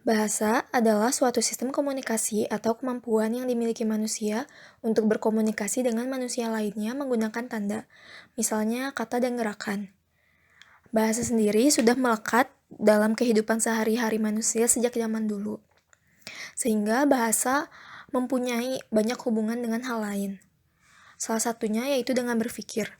Bahasa adalah suatu sistem komunikasi atau kemampuan yang dimiliki manusia untuk berkomunikasi dengan manusia lainnya menggunakan tanda, misalnya kata dan gerakan. Bahasa sendiri sudah melekat dalam kehidupan sehari-hari manusia sejak zaman dulu, sehingga bahasa mempunyai banyak hubungan dengan hal lain. Salah satunya yaitu dengan berpikir.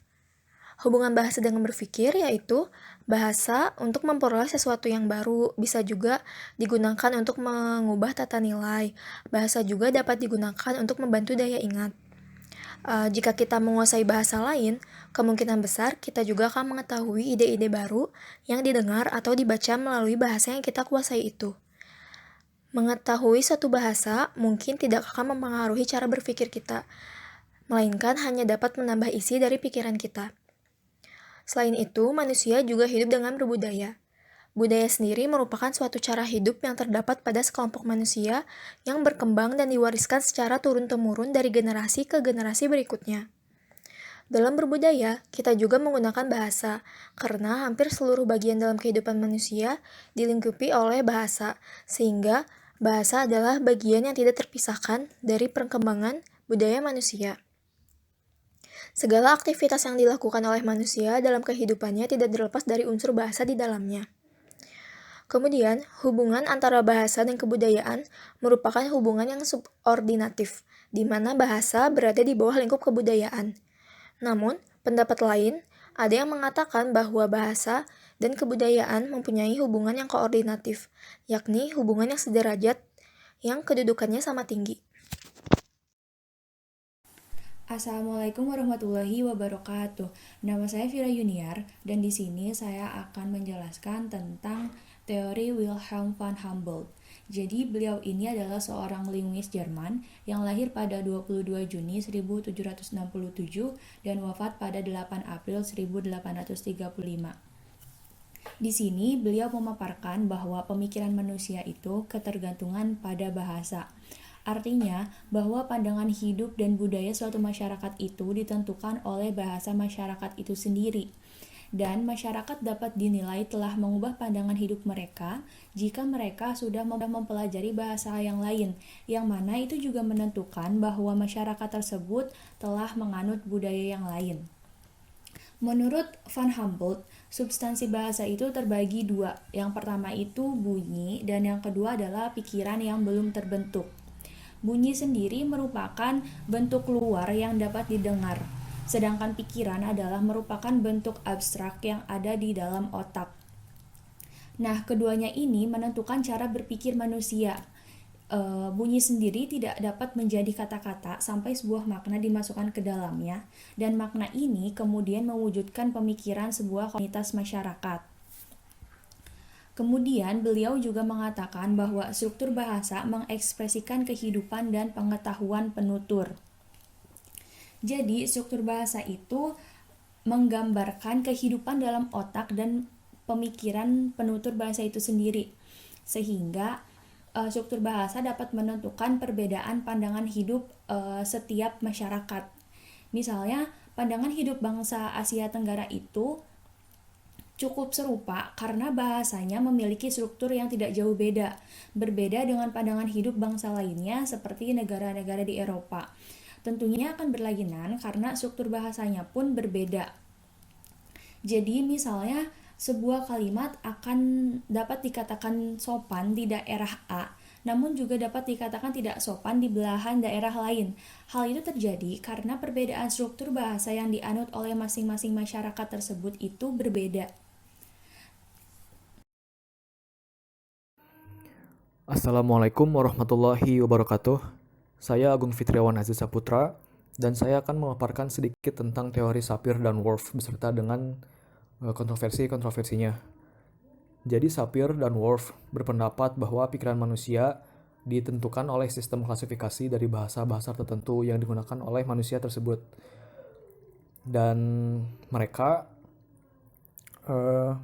Hubungan bahasa dengan berpikir yaitu bahasa untuk memperoleh sesuatu yang baru, bisa juga digunakan untuk mengubah tata nilai. Bahasa juga dapat digunakan untuk membantu daya ingat. Jika kita menguasai bahasa lain, kemungkinan besar kita juga akan mengetahui ide-ide baru yang didengar atau dibaca melalui bahasa yang kita kuasai itu. Mengetahui suatu bahasa mungkin tidak akan mempengaruhi cara berpikir kita, melainkan hanya dapat menambah isi dari pikiran kita. Selain itu, manusia juga hidup dengan berbudaya. Budaya sendiri merupakan suatu cara hidup yang terdapat pada sekelompok manusia yang berkembang dan diwariskan secara turun-temurun dari generasi ke generasi berikutnya. Dalam berbudaya, kita juga menggunakan bahasa, karena hampir seluruh bagian dalam kehidupan manusia dilingkupi oleh bahasa, sehingga bahasa adalah bagian yang tidak terpisahkan dari perkembangan budaya manusia. Segala aktivitas yang dilakukan oleh manusia dalam kehidupannya tidak terlepas dari unsur bahasa di dalamnya. Kemudian, hubungan antara bahasa dan kebudayaan merupakan hubungan yang subordinatif, di mana bahasa berada di bawah lingkup kebudayaan. Namun, pendapat lain, ada yang mengatakan bahwa bahasa dan kebudayaan mempunyai hubungan yang koordinatif, yakni hubungan yang sederajat yang kedudukannya sama tinggi. Assalamualaikum warahmatullahi wabarakatuh. Nama saya Vira Yuniar dan di sini saya akan menjelaskan tentang teori Wilhelm von Humboldt. Jadi beliau ini adalah seorang linguis Jerman yang lahir pada 22 Juni 1767 dan wafat pada 8 April 1835. Di sini beliau memaparkan bahwa pemikiran manusia itu ketergantungan pada bahasa. Artinya, bahwa pandangan hidup dan budaya suatu masyarakat itu ditentukan oleh bahasa masyarakat itu sendiri. Dan masyarakat dapat dinilai telah mengubah pandangan hidup mereka jika mereka sudah mempelajari bahasa yang lain, yang mana itu juga menentukan bahwa masyarakat tersebut telah menganut budaya yang lain. Menurut Van Humboldt, substansi bahasa itu terbagi dua. Yang pertama itu bunyi, dan yang kedua adalah pikiran yang belum terbentuk. Bunyi sendiri merupakan bentuk luar yang dapat didengar, sedangkan pikiran adalah merupakan bentuk abstrak yang ada di dalam otak. Nah, keduanya ini menentukan cara berpikir manusia. Bunyi sendiri tidak dapat menjadi kata-kata sampai sebuah makna dimasukkan ke dalamnya, dan makna ini kemudian mewujudkan pemikiran sebuah komunitas masyarakat. Kemudian beliau juga mengatakan bahwa struktur bahasa mengekspresikan kehidupan dan pengetahuan penutur. Jadi struktur bahasa itu menggambarkan kehidupan dalam otak dan pemikiran penutur bahasa itu sendiri. Sehingga struktur bahasa dapat menentukan perbedaan pandangan hidup setiap masyarakat. Misalnya, pandangan hidup bangsa Asia Tenggara itu cukup serupa karena bahasanya memiliki struktur yang tidak jauh beda, berbeda dengan pandangan hidup bangsa lainnya seperti negara-negara di Eropa. Tentunya akan berlainan karena struktur bahasanya pun berbeda. Jadi misalnya sebuah kalimat akan dapat dikatakan sopan di daerah A, namun juga dapat dikatakan tidak sopan di belahan daerah lain. Hal itu terjadi karena perbedaan struktur bahasa yang dianut oleh masing-masing masyarakat tersebut itu berbeda. Assalamualaikum warahmatullahi wabarakatuh. Saya Agung Fitriawan Aziz Saputra, dan saya akan memaparkan sedikit tentang teori Sapir dan Whorf beserta dengan kontroversi-kontroversinya. Jadi Sapir dan Whorf berpendapat bahwa pikiran manusia ditentukan oleh sistem klasifikasi dari bahasa-bahasa tertentu yang digunakan oleh manusia tersebut. Dan mereka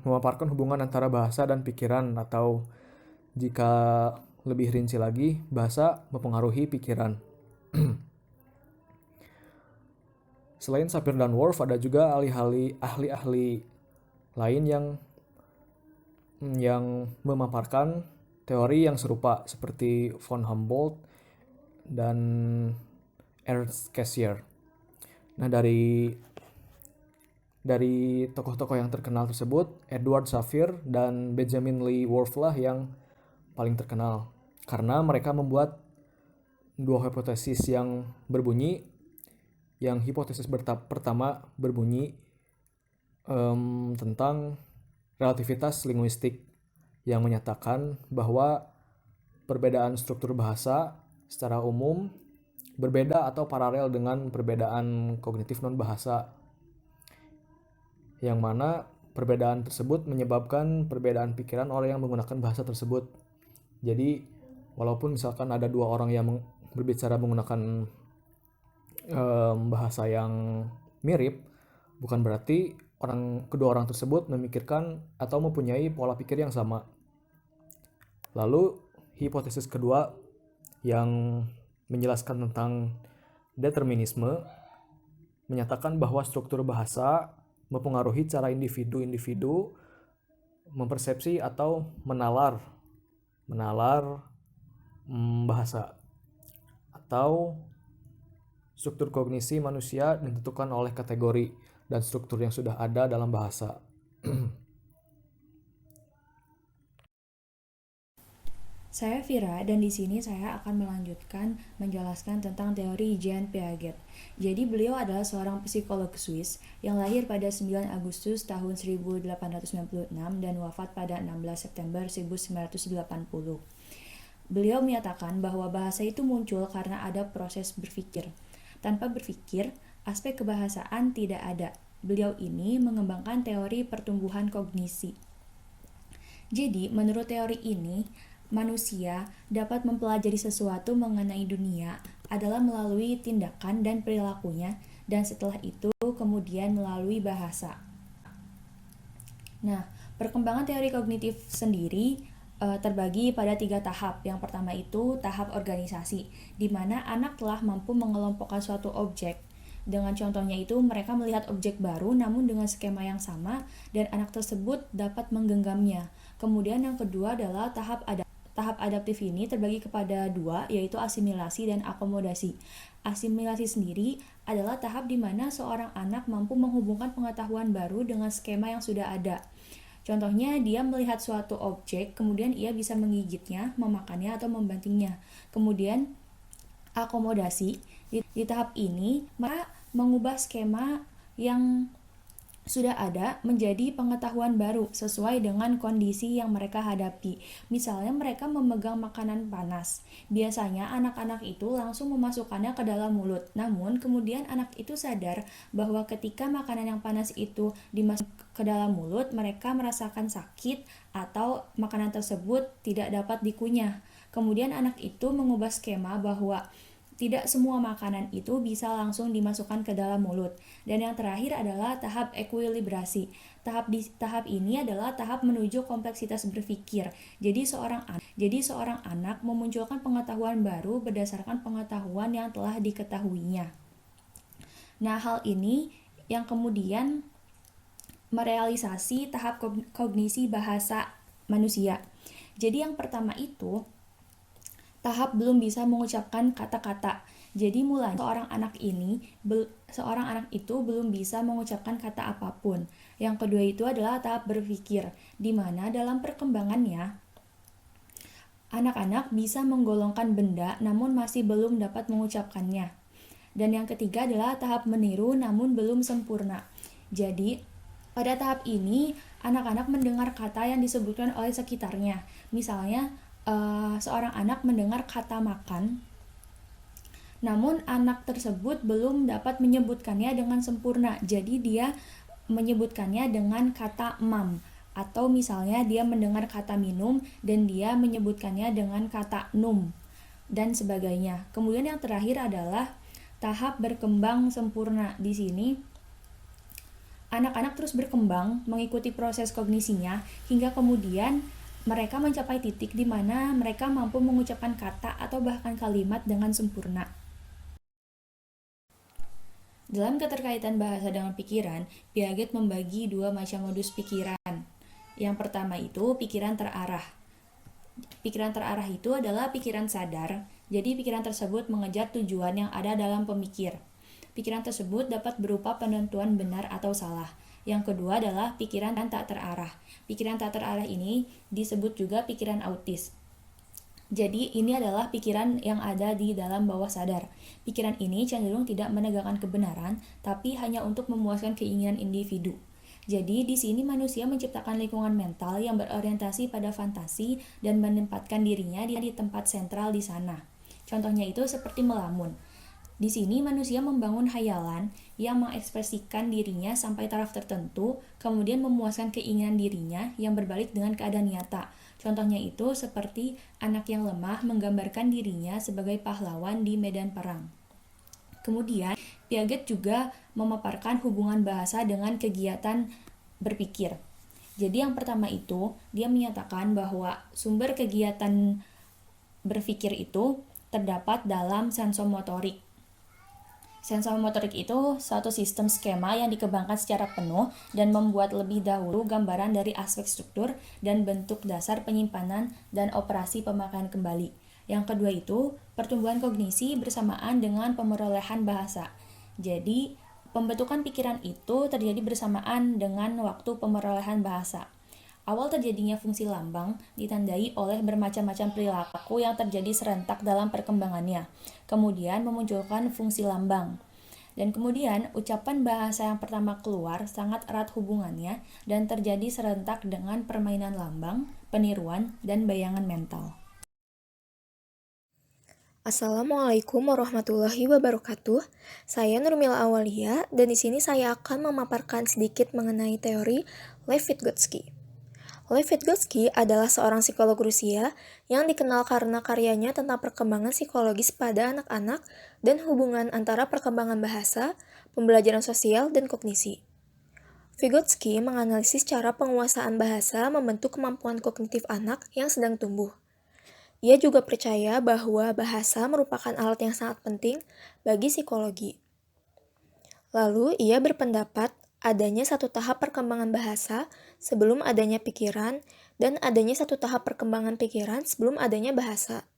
memaparkan hubungan antara bahasa dan pikiran, atau jika lebih rinci lagi, bahasa mempengaruhi pikiran. Selain Sapir dan Whorf, ada juga ahli-ahli lain yang memaparkan teori yang serupa seperti von Humboldt dan Ernst Cassirer. Nah, dari tokoh-tokoh yang terkenal tersebut, Edward Sapir dan Benjamin Lee Whorf lah yang paling terkenal karena mereka membuat dua hipotesis yang berbunyi. Yang hipotesis pertama berbunyi tentang relativitas linguistik yang menyatakan bahwa perbedaan struktur bahasa secara umum berbeda atau paralel dengan perbedaan kognitif non-bahasa, yang mana perbedaan tersebut menyebabkan perbedaan pikiran orang yang menggunakan bahasa tersebut. Jadi, walaupun misalkan ada dua orang yang berbicara menggunakan bahasa yang mirip, bukan berarti kedua orang tersebut memikirkan atau mempunyai pola pikir yang sama. Lalu, hipotesis kedua yang menjelaskan tentang determinisme menyatakan bahwa struktur bahasa mempengaruhi cara individu-individu mempersepsi atau menalar bahasa, atau struktur kognisi manusia ditentukan oleh kategori dan struktur yang sudah ada dalam bahasa. Saya Vira dan di sini saya akan melanjutkan menjelaskan tentang teori Jean Piaget. Jadi beliau adalah seorang psikolog Swiss yang lahir pada 9 Agustus tahun 1896 dan wafat pada 16 September 1980. Beliau menyatakan bahwa bahasa itu muncul karena ada proses berpikir. Tanpa berpikir, aspek kebahasaan tidak ada. Beliau ini mengembangkan teori pertumbuhan kognisi. Jadi, menurut teori ini, manusia dapat mempelajari sesuatu mengenai dunia adalah melalui tindakan dan perilakunya, dan setelah itu kemudian melalui bahasa. Nah, perkembangan teori kognitif sendiri terbagi pada 3 tahap. Yang pertama itu tahap organisasi, di mana anak telah mampu mengelompokkan suatu objek. Dengan contohnya itu mereka melihat objek baru namun dengan skema yang sama dan anak tersebut dapat menggenggamnya. Kemudian yang kedua adalah tahap adaptif. Ini terbagi kepada 2, yaitu asimilasi dan akomodasi. Asimilasi sendiri adalah tahap di mana seorang anak mampu menghubungkan pengetahuan baru dengan skema yang sudah ada. Contohnya, dia melihat suatu objek, kemudian ia bisa menggigitnya, memakannya, atau membantingnya. Kemudian, akomodasi. Di tahap ini, mereka mengubah skema yang sudah ada menjadi pengetahuan baru sesuai dengan kondisi yang mereka hadapi. Misalnya mereka memegang makanan panas. Biasanya anak-anak itu langsung memasukkannya ke dalam mulut. Namun kemudian anak itu sadar bahwa ketika makanan yang panas itu dimasukkan ke dalam mulut, mereka merasakan sakit atau makanan tersebut tidak dapat dikunyah. Kemudian anak itu mengubah skema bahwa tidak semua makanan itu bisa langsung dimasukkan ke dalam mulut. Dan yang terakhir adalah tahap ekuilibrasi. Tahap ini adalah tahap menuju kompleksitas berpikir. Jadi seorang anak memunculkan pengetahuan baru berdasarkan pengetahuan yang telah diketahuinya. Nah, hal ini yang kemudian merealisasi tahap kognisi bahasa manusia. Jadi yang pertama itu tahap belum bisa mengucapkan kata-kata. Jadi mulanya seorang anak itu belum bisa mengucapkan kata apapun. Yang kedua itu adalah tahap berpikir, di mana dalam perkembangannya anak-anak bisa menggolongkan benda namun masih belum dapat mengucapkannya. Dan yang ketiga adalah tahap meniru namun belum sempurna. Jadi pada tahap ini anak-anak mendengar kata yang disebutkan oleh sekitarnya. Misalnya seorang anak mendengar kata makan, namun anak tersebut belum dapat menyebutkannya dengan sempurna. Jadi dia menyebutkannya dengan kata mam. Atau misalnya dia mendengar kata minum dan dia menyebutkannya dengan kata num dan sebagainya. Kemudian yang terakhir adalah tahap berkembang sempurna. Di sini anak-anak terus berkembang mengikuti proses kognisinya hingga kemudian mereka mencapai titik di mana mereka mampu mengucapkan kata atau bahkan kalimat dengan sempurna. Dalam keterkaitan bahasa dengan pikiran, Piaget membagi 2 macam modus pikiran. Yang pertama itu pikiran terarah. Pikiran terarah itu adalah pikiran sadar, jadi pikiran tersebut mengejar tujuan yang ada dalam pemikir. Pikiran tersebut dapat berupa penentuan benar atau salah. Yang kedua adalah pikiran tak terarah. Pikiran tak terarah ini disebut juga pikiran autis. Jadi ini adalah pikiran yang ada di dalam bawah sadar. Pikiran ini cenderung tidak menegakkan kebenaran, tapi hanya untuk memuaskan keinginan individu. Jadi di sini manusia menciptakan lingkungan mental yang berorientasi pada fantasi dan menempatkan dirinya di tempat sentral di sana. Contohnya itu seperti melamun. Di sini manusia membangun hayalan yang mengekspresikan dirinya sampai taraf tertentu, kemudian memuaskan keinginan dirinya yang berbalik dengan keadaan nyata. Contohnya itu seperti anak yang lemah menggambarkan dirinya sebagai pahlawan di medan perang. Kemudian, Piaget juga memaparkan hubungan bahasa dengan kegiatan berpikir. Jadi yang pertama itu, dia menyatakan bahwa sumber kegiatan berpikir itu terdapat dalam sensomotorik. Sensomotorik itu suatu sistem skema yang dikembangkan secara penuh dan membuat lebih dahulu gambaran dari aspek struktur dan bentuk dasar penyimpanan dan operasi pemakaian kembali. Yang kedua itu, pertumbuhan kognisi bersamaan dengan pemerolehan bahasa. Jadi, pembentukan pikiran itu terjadi bersamaan dengan waktu pemerolehan bahasa. Awal terjadinya fungsi lambang ditandai oleh bermacam-macam perilaku yang terjadi serentak dalam perkembangannya, kemudian memunculkan fungsi lambang. Dan kemudian ucapan bahasa yang pertama keluar sangat erat hubungannya dan terjadi serentak dengan permainan lambang, peniruan, dan bayangan mental. Assalamualaikum warahmatullahi wabarakatuh. Saya Nurmila Awalia dan di sini saya akan memaparkan sedikit mengenai teori Lev Vygotsky. Lev Vygotsky adalah seorang psikolog Rusia yang dikenal karena karyanya tentang perkembangan psikologis pada anak-anak dan hubungan antara perkembangan bahasa, pembelajaran sosial, dan kognisi. Vygotsky menganalisis cara penguasaan bahasa membentuk kemampuan kognitif anak yang sedang tumbuh. Ia juga percaya bahwa bahasa merupakan alat yang sangat penting bagi psikologi. Lalu, ia berpendapat adanya satu tahap perkembangan bahasa sebelum adanya pikiran, dan adanya satu tahap perkembangan pikiran sebelum adanya bahasa.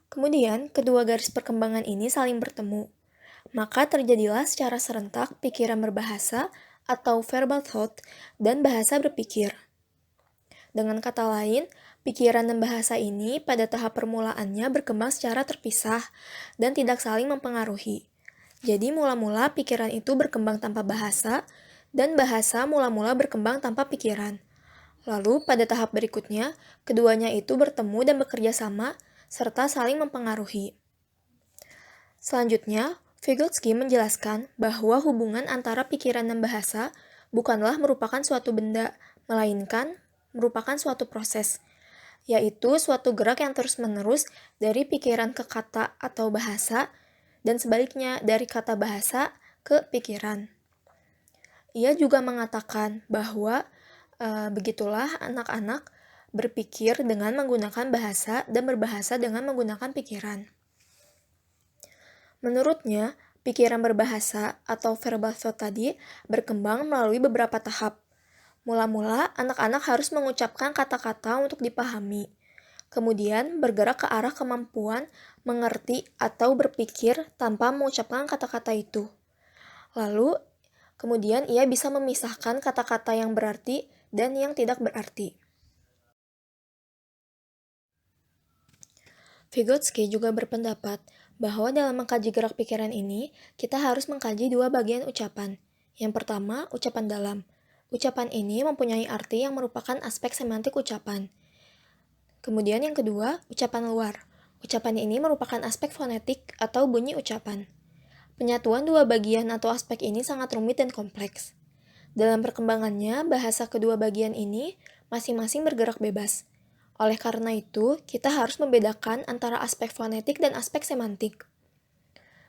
Kemudian, kedua garis perkembangan ini saling bertemu. Maka terjadilah secara serentak pikiran berbahasa atau verbal thought dan bahasa berpikir. Dengan kata lain, pikiran dan bahasa ini pada tahap permulaannya berkembang secara terpisah dan tidak saling mempengaruhi. Jadi mula-mula pikiran itu berkembang tanpa bahasa, dan bahasa mula-mula berkembang tanpa pikiran. Lalu pada tahap berikutnya, keduanya itu bertemu dan bekerja sama, serta saling mempengaruhi. Selanjutnya, Vygotsky menjelaskan bahwa hubungan antara pikiran dan bahasa bukanlah merupakan suatu benda, melainkan merupakan suatu proses, yaitu suatu gerak yang terus-menerus dari pikiran ke kata atau bahasa, dan sebaliknya dari kata bahasa ke pikiran. Ia juga mengatakan bahwa begitulah anak-anak berpikir dengan menggunakan bahasa dan berbahasa dengan menggunakan pikiran. Menurutnya, pikiran berbahasa atau verbal thought tadi berkembang melalui beberapa tahap. Mula-mula, anak-anak harus mengucapkan kata-kata untuk dipahami. Kemudian bergerak ke arah kemampuan mengerti atau berpikir tanpa mengucapkan kata-kata itu. Lalu, kemudian ia bisa memisahkan kata-kata yang berarti dan yang tidak berarti. Vygotsky juga berpendapat bahwa dalam mengkaji gerak pikiran ini, kita harus mengkaji dua bagian ucapan. Yang pertama, ucapan dalam. Ucapan ini mempunyai arti yang merupakan aspek semantik ucapan. Kemudian yang kedua, ucapan luar. Ucapan ini merupakan aspek fonetik atau bunyi ucapan. Penyatuan dua bagian atau aspek ini sangat rumit dan kompleks. Dalam perkembangannya, bahasa kedua bagian ini masing-masing bergerak bebas. Oleh karena itu, kita harus membedakan antara aspek fonetik dan aspek semantik.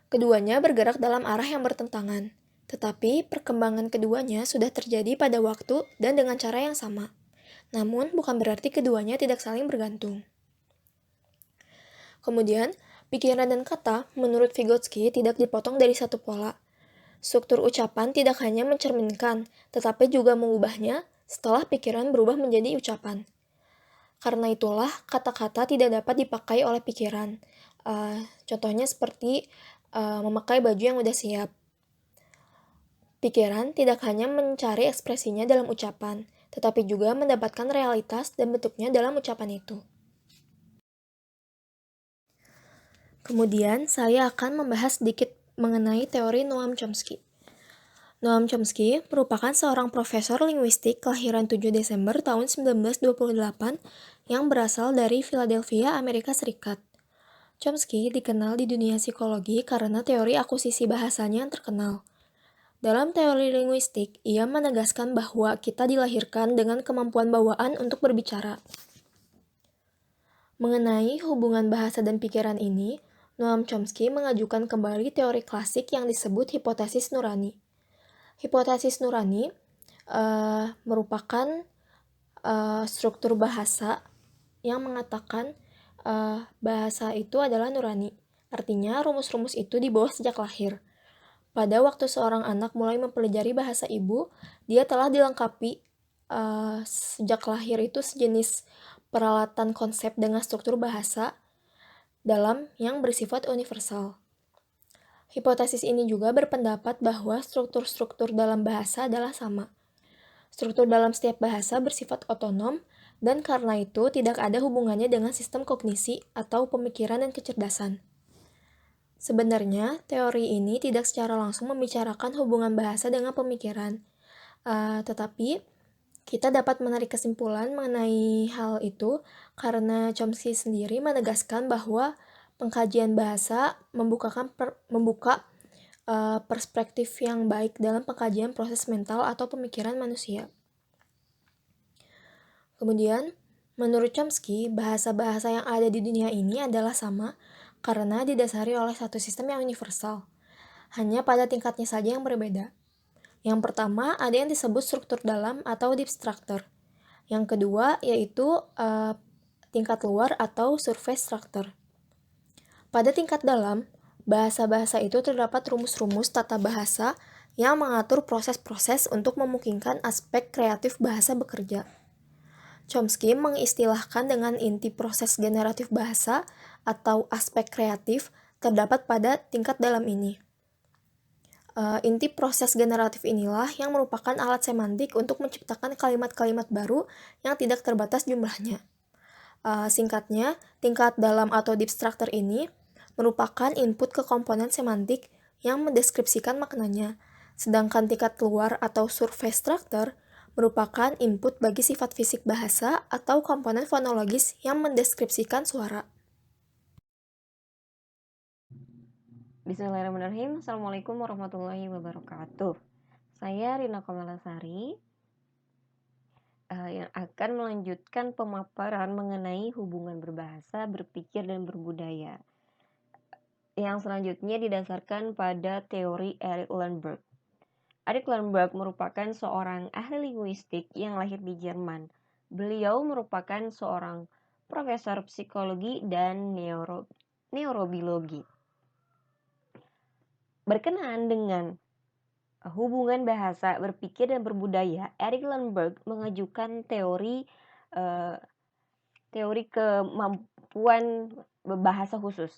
Keduanya bergerak dalam arah yang bertentangan, tetapi perkembangan keduanya sudah terjadi pada waktu dan dengan cara yang sama. Namun, bukan berarti keduanya tidak saling bergantung. Kemudian, pikiran dan kata, menurut Vygotsky, tidak dipotong dari satu pola. Struktur ucapan tidak hanya mencerminkan, tetapi juga mengubahnya setelah pikiran berubah menjadi ucapan. Karena itulah kata-kata tidak dapat dipakai oleh pikiran. Contohnya seperti memakai baju yang udah siap. Pikiran tidak hanya mencari ekspresinya dalam ucapan, tetapi juga mendapatkan realitas dan bentuknya dalam ucapan itu. Kemudian, saya akan membahas sedikit mengenai teori Noam Chomsky. Noam Chomsky merupakan seorang profesor linguistik kelahiran 7 Desember tahun 1928 yang berasal dari Philadelphia, Amerika Serikat. Chomsky dikenal di dunia psikologi karena teori akusisi bahasanya yang terkenal. Dalam teori linguistik, ia menegaskan bahwa kita dilahirkan dengan kemampuan bawaan untuk berbicara. Mengenai hubungan bahasa dan pikiran ini, Noam Chomsky mengajukan kembali teori klasik yang disebut hipotesis nurani. Hipotesis nurani merupakan struktur bahasa yang mengatakan bahasa itu adalah nurani. Artinya, rumus-rumus itu dibawa sejak lahir. Pada waktu seorang anak mulai mempelajari bahasa ibu, dia telah dilengkapi sejak lahir itu sejenis peralatan konsep dengan struktur bahasa dalam yang bersifat universal. Hipotesis ini juga berpendapat bahwa struktur-struktur dalam bahasa adalah sama. Struktur dalam setiap bahasa bersifat otonom, dan karena itu tidak ada hubungannya dengan sistem kognisi atau pemikiran dan kecerdasan. Sebenarnya, teori ini tidak secara langsung membicarakan hubungan bahasa dengan pemikiran, tetapi kita dapat menarik kesimpulan mengenai hal itu karena Chomsky sendiri menegaskan bahwa pengkajian bahasa membuka perspektif yang baik dalam pengkajian proses mental atau pemikiran manusia. Kemudian, menurut Chomsky, bahasa-bahasa yang ada di dunia ini adalah sama karena didasari oleh satu sistem yang universal. Hanya pada tingkatnya saja yang berbeda. Yang pertama, ada yang disebut struktur dalam atau deep structure. Yang kedua, yaitu tingkat luar atau surface structure. Pada tingkat dalam, bahasa-bahasa itu terdapat rumus-rumus tata bahasa yang mengatur proses-proses untuk memungkinkan aspek kreatif bahasa bekerja. Chomsky mengistilahkan dengan inti proses generatif bahasa atau aspek kreatif terdapat pada tingkat dalam ini. Inti proses generatif inilah yang merupakan alat semantik untuk menciptakan kalimat-kalimat baru yang tidak terbatas jumlahnya. Singkatnya, tingkat dalam atau deep structure ini merupakan input ke komponen semantik yang mendeskripsikan maknanya, sedangkan tingkat luar atau surface structure merupakan input bagi sifat fisik bahasa atau komponen fonologis yang mendeskripsikan suara. Bismillahirrahmanirrahim. Assalamualaikum warahmatullahi wabarakatuh. Saya Rina Kamalasari yang akan melanjutkan pemaparan mengenai hubungan berbahasa, berpikir, dan berbudaya. Yang selanjutnya didasarkan pada teori Eric Lernberg. Eric Lernberg merupakan seorang ahli linguistik yang lahir di Jerman. Beliau merupakan seorang profesor psikologi dan neurobiologi. Berkenaan dengan hubungan bahasa, berpikir, dan berbudaya, Eric Lernberg mengajukan teori kemampuan bahasa khusus.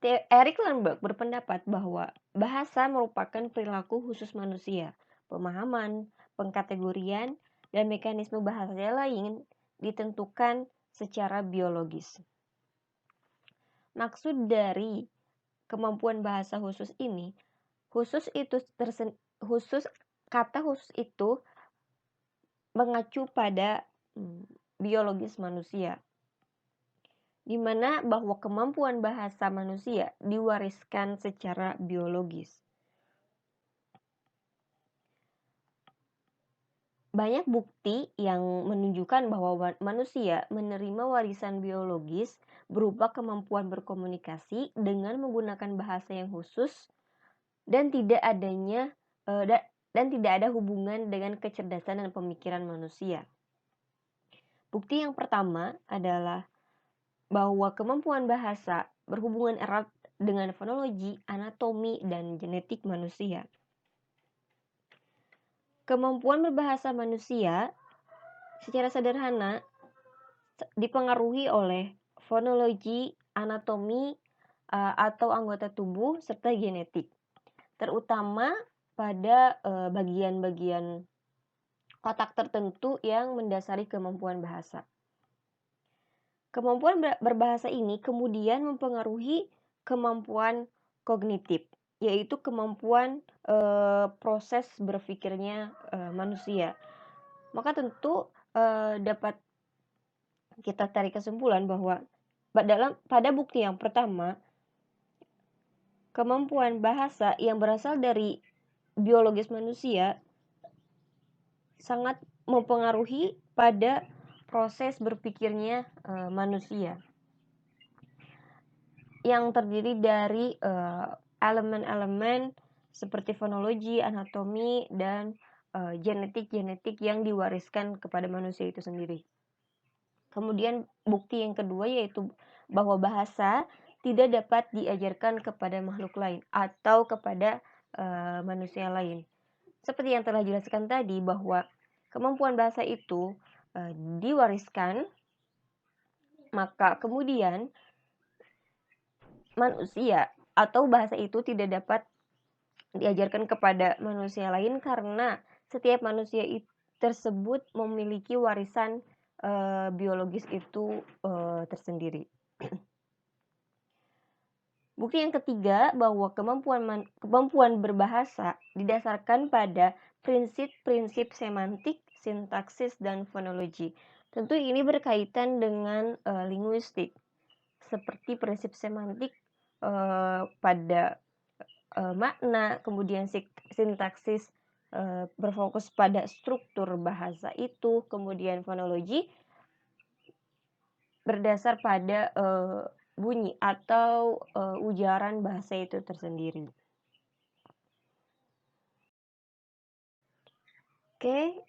Eric Lernberg berpendapat bahwa bahasa merupakan perilaku khusus manusia, pemahaman, pengkategorian, dan mekanisme bahasa lain ditentukan secara biologis. Maksud dari kemampuan bahasa khusus ini, kata khusus itu mengacu pada biologis manusia, di mana bahwa kemampuan bahasa manusia diwariskan secara biologis. Banyak bukti yang menunjukkan bahwa manusia menerima warisan biologis berupa kemampuan berkomunikasi dengan menggunakan bahasa yang khusus dan tidak ada hubungan dengan kecerdasan dan pemikiran manusia. Bukti yang pertama adalah bahwa kemampuan bahasa berhubungan erat dengan fonologi, anatomi, dan genetik manusia. Kemampuan berbahasa manusia secara sederhana dipengaruhi oleh fonologi, anatomi, atau anggota tubuh serta genetik, terutama pada bagian-bagian otak tertentu yang mendasari kemampuan bahasa. Kemampuan berbahasa ini kemudian mempengaruhi kemampuan kognitif, yaitu kemampuan proses berpikirnya manusia. Maka tentu dapat kita tarik kesimpulan bahwa pada bukti yang pertama, kemampuan bahasa yang berasal dari biologis manusia sangat mempengaruhi pada proses berpikirnya manusia yang terdiri dari elemen-elemen seperti fonologi, anatomi, dan genetik-genetik yang diwariskan kepada manusia itu sendiri. Kemudian bukti yang kedua yaitu bahwa bahasa tidak dapat diajarkan kepada makhluk lain atau kepada manusia lain. Seperti yang telah dijelaskan tadi bahwa kemampuan bahasa itu diwariskan, maka kemudian manusia atau bahasa itu tidak dapat diajarkan kepada manusia lain karena setiap manusia tersebut memiliki warisan biologis itu tersendiri. Bukti yang ketiga bahwa kemampuan berbahasa didasarkan pada prinsip-prinsip semantik, sintaksis, dan fonologi. Tentu ini berkaitan dengan linguistik, seperti prinsip semantik pada makna, kemudian sintaksis berfokus pada struktur bahasa itu, kemudian fonologi berdasar pada bunyi atau ujaran bahasa itu tersendiri. Oke,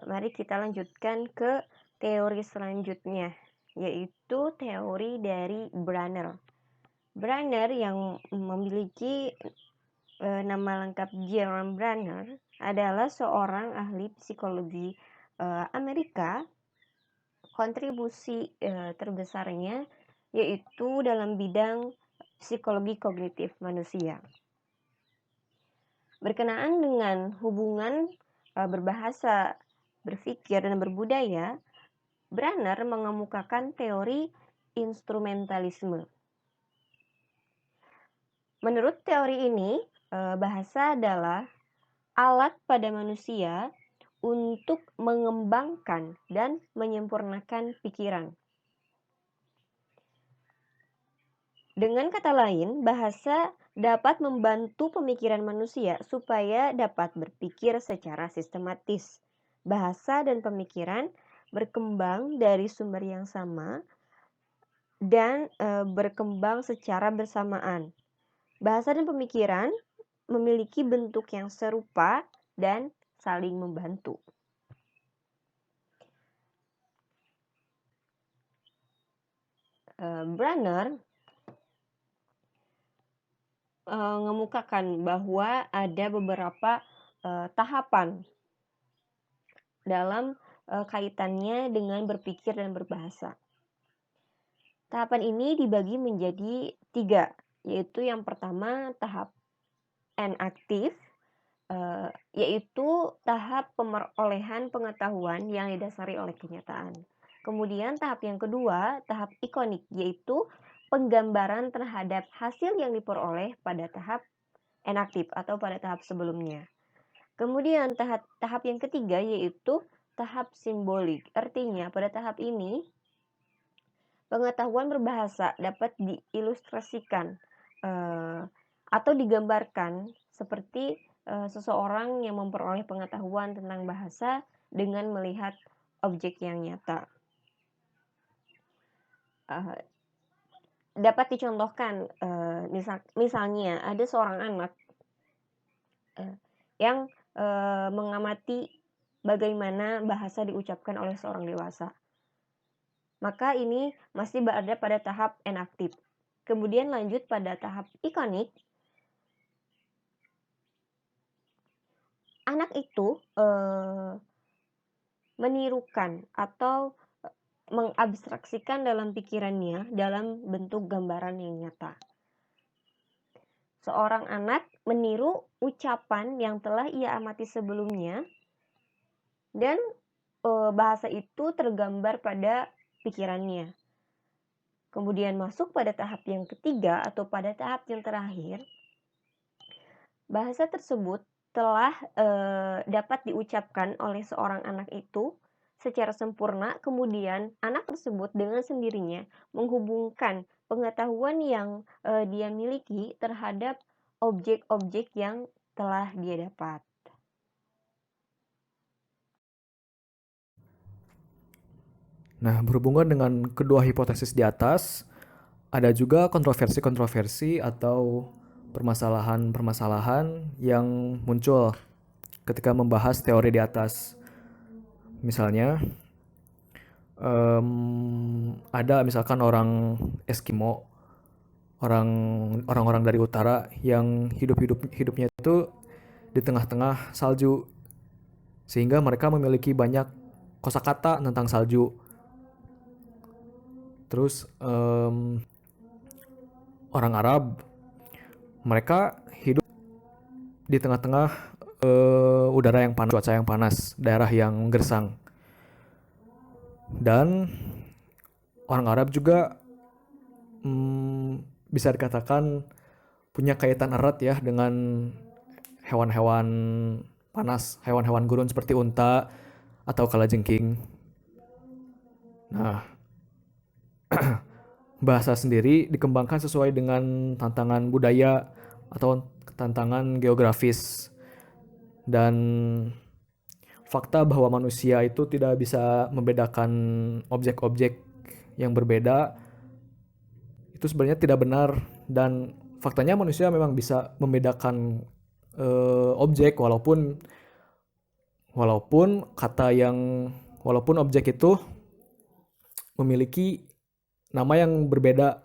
mari kita lanjutkan ke teori selanjutnya, yaitu teori dari Branner. Branner yang memiliki nama lengkap Jerome Branner adalah seorang ahli psikologi Amerika. Kontribusi terbesarnya yaitu dalam bidang psikologi kognitif manusia. Berkenaan dengan hubungan berbahasa, berpikir, dan berbudaya, Branner mengemukakan teori instrumentalisme. Menurut teori ini, bahasa adalah alat pada manusia untuk mengembangkan dan menyempurnakan pikiran. Dengan kata lain, bahasa dapat membantu pemikiran manusia supaya dapat berpikir secara sistematis. Bahasa dan pemikiran berkembang dari sumber yang sama dan berkembang secara bersamaan. Bahasa dan pemikiran memiliki bentuk yang serupa dan saling membantu. Branner mengemukakan bahwa ada beberapa tahapan dalam kaitannya dengan berpikir dan berbahasa. Tahapan ini dibagi menjadi 3, yaitu yang pertama tahap enaktif, yaitu tahap pemerolehan pengetahuan yang didasari oleh kenyataan. Kemudian tahap yang kedua, tahap ikonik, yaitu penggambaran terhadap hasil yang diperoleh pada tahap enaktif atau pada tahap sebelumnya. Kemudian tahap yang ketiga yaitu tahap simbolik. Artinya pada tahap ini pengetahuan berbahasa dapat diilustrasikan atau digambarkan seperti seseorang yang memperoleh pengetahuan tentang bahasa dengan melihat objek yang nyata. Dapat dicontohkan misalnya ada seorang anak yang mengamati bagaimana bahasa diucapkan oleh seorang dewasa. Maka ini masih berada pada tahap enaktif. Kemudian lanjut pada tahap ikonik. Anak itu menirukan atau mengabstraksikan dalam pikirannya dalam bentuk gambaran yang nyata. Seorang anak meniru ucapan yang telah ia amati sebelumnya dan bahasa itu tergambar pada pikirannya. Kemudian masuk pada tahap yang ketiga atau pada tahap yang terakhir, bahasa tersebut telah dapat diucapkan oleh seorang anak itu secara sempurna, kemudian anak tersebut dengan sendirinya menghubungkan pengetahuan yang dia miliki terhadap objek-objek yang telah dia dapat. Nah, berhubungan dengan kedua hipotesis di atas, ada juga kontroversi-kontroversi atau permasalahan-permasalahan yang muncul ketika membahas teori di atas. Misalnya, ada misalkan orang Eskimo, orang-orang dari utara yang hidupnya itu di tengah-tengah salju, sehingga mereka memiliki banyak kosakata tentang salju. Terus orang Arab, mereka hidup di tengah-tengah udara yang panas, cuaca yang panas, daerah yang gersang. Dan orang Arab juga bisa dikatakan punya kaitan erat ya dengan hewan-hewan panas, hewan-hewan gurun seperti unta atau kalajengking. Nah, bahasa sendiri dikembangkan sesuai dengan tantangan budaya atau tantangan geografis. Dan fakta bahwa manusia itu tidak bisa membedakan objek-objek yang berbeda itu sebenarnya tidak benar, dan faktanya manusia memang bisa membedakan objek walaupun objek itu memiliki nama yang berbeda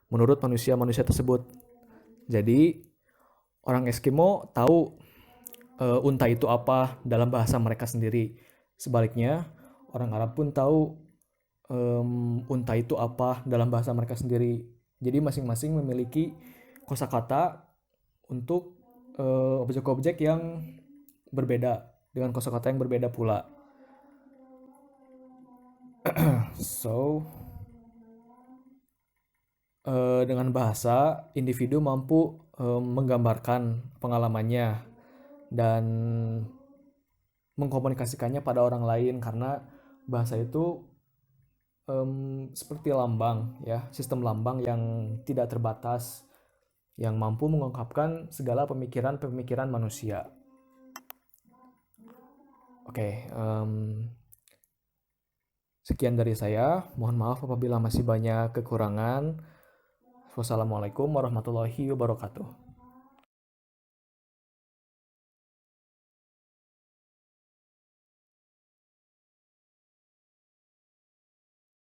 menurut manusia tersebut. Jadi orang Eskimo tahu unta itu apa dalam bahasa mereka sendiri. Sebaliknya, orang Arab pun tahu unta itu apa dalam bahasa mereka sendiri. Jadi masing-masing memiliki kosakata untuk objek-objek yang berbeda dengan kosakata yang berbeda pula. So, dengan bahasa, individu mampu menggambarkan pengalamannya dan mengkomunikasikannya pada orang lain, karena bahasa itu seperti lambang ya, sistem lambang yang tidak terbatas yang mampu mengungkapkan segala pemikiran manusia. Oke, sekian dari saya. Mohon maaf apabila masih banyak kekurangan. Wassalamualaikum warahmatullahi wabarakatuh.